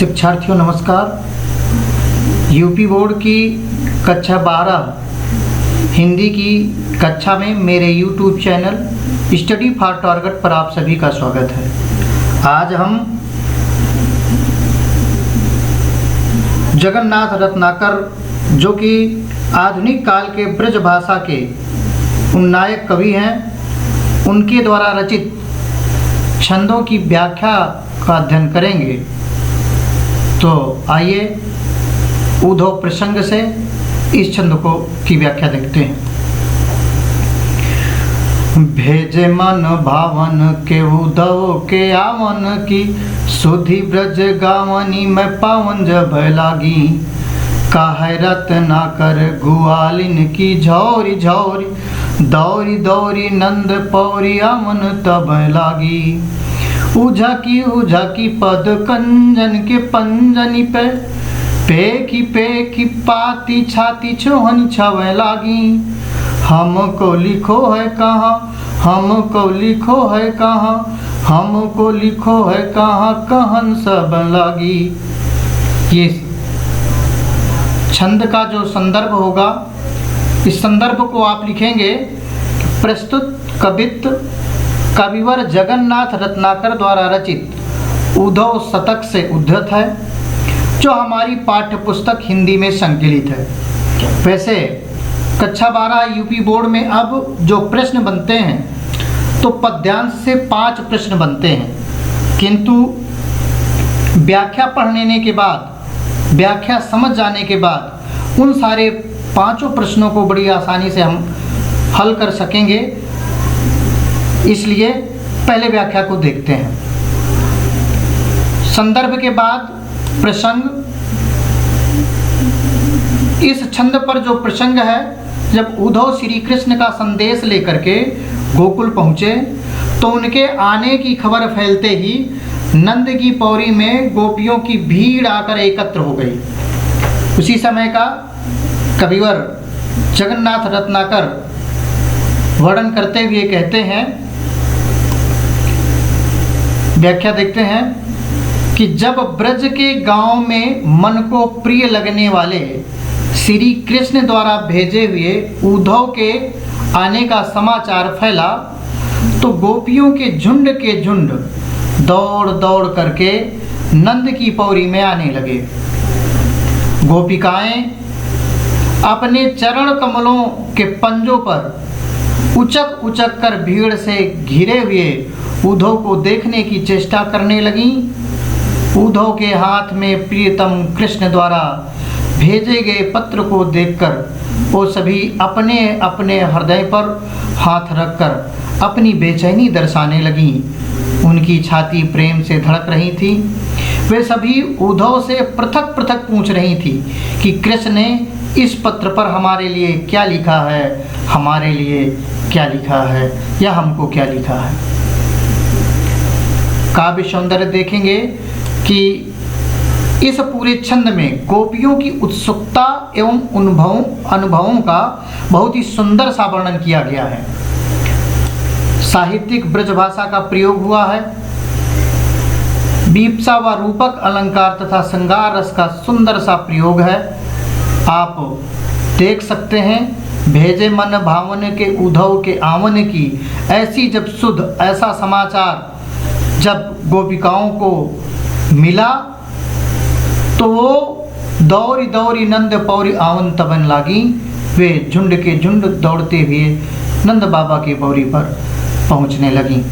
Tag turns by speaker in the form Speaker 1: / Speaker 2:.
Speaker 1: शिक्षार्थियों नमस्कार। UP board की कक्षा 12 हिंदी की कक्षा में मेरे YouTube channel study for target पर आप सभी का स्वागत है। आज हम जगन्नाथ रत्नाकर जो कि आधुनिक काल के ब्रज भाषा के नायक कवि हैं, उनके द्वारा रचित छंदों की व्याख्या का अध्ययन करेंगे। तो आइए उद्धव प्रसंग से इस छंद की व्याख्या देखते हैं। भेजे मन भावन के उद्धव के आवन की, सुधि ब्रज गावनी में पावन जब लागी। काहे रत्नाकर गुआलिन की झौरी झौरी, दौरी दौरी नंद पौरी आवन तब लागी। उझा की पद कंजन के पंजनी पे, पेखी पाती छाती छोहन छवे लागी। हमको लिखो है कहाँ, हमको लिखो है कहाँ, हमको लिखो है कहाँ, कहन सब लागी। ये छंद का जो संदर्भ होगा, इस संदर्भ को आप लिखेंगे। प्रस्तुत कवित्व कविवर जगन्नाथ रत्नाकर द्वारा रचित उद्धव शतक से उद्धृत है, जो हमारी पाठ्य पुस्तक हिंदी में संकलित है। वैसे कक्षा 12 यूपी बोर्ड में अब जो प्रश्न बनते हैं, तो पद्यांश से 5 प्रश्न बनते हैं, किंतु व्याख्या पढ़ लेने के बाद, व्याख्या समझ जाने के बाद उन सारे 5 प्रश्नों को बड़ी आसानी से हम हल कर सकेंगे। इसलिए पहले व्याख्या को देखते हैं। संदर्भ के बाद प्रसंग। इस छंद पर जो प्रसंग है, जब उद्धव श्री कृष्ण का संदेश लेकर के गोकुल पहुँचे, तो उनके आने की खबर फैलते ही नंद की पौरी में गोपियों की भीड़ आकर एकत्र हो गई। उसी समय का कविवर जगन्नाथ रत्नाकर वर्णन करते हुए कहते हैं, व्याख्या देखते हैं कि जब ब्रज के गांव में मन को प्रिय लगने वाले श्री कृष्ण द्वारा भेजे हुए उद्धव के आने का समाचार फैला, तो गोपियों के झुंड दौड़ दौड़ करके नंद की पौरी में आने लगे। गोपिकाएं अपने चरण कमलों के पंजों पर उचक उचक कर भीड़ से घिरे हुए उद्धव को देखने की चेष्टा करने लगीं। उद्धव के हाथ में प्रियतम कृष्ण द्वारा भेजे गए पत्र को देखकर वो सभी अपने अपने हृदय पर हाथ रखकर अपनी बेचैनी दर्शाने लगीं। उनकी छाती प्रेम से धड़क रही थी। वे सभी उद्धव से पृथक पृथक पूछ रही थी कि कृष्ण ने इस पत्र पर हमारे लिए क्या लिखा है, हमारे लिए क्या लिखा है, या हमको क्या लिखा है। काव्य सौंदर्य देखेंगे कि इस पूरे छंद में गोपियों की उत्सुकता एवं अनुभवों का बहुत ही सुंदर सा वर्णन किया गया है। साहित्यिक ब्रज भाषा का प्रयोग हुआ है। बीप्सा व रूपक अलंकार तथा श्रृंगार रस का सुंदर सा प्रयोग है। आप देख सकते हैं, भेजे मन भावन के उद्धव के आवन की, ऐसी जब सुध ऐसा समाचार जब गोपिकाओं को मिला, तो वो दौरी दौरी नंद पौरी आवन तबन लागी। वे झुंड के झुंड दौड़ते हुए नंद बाबा की पौरी पर पहुंचने लगी।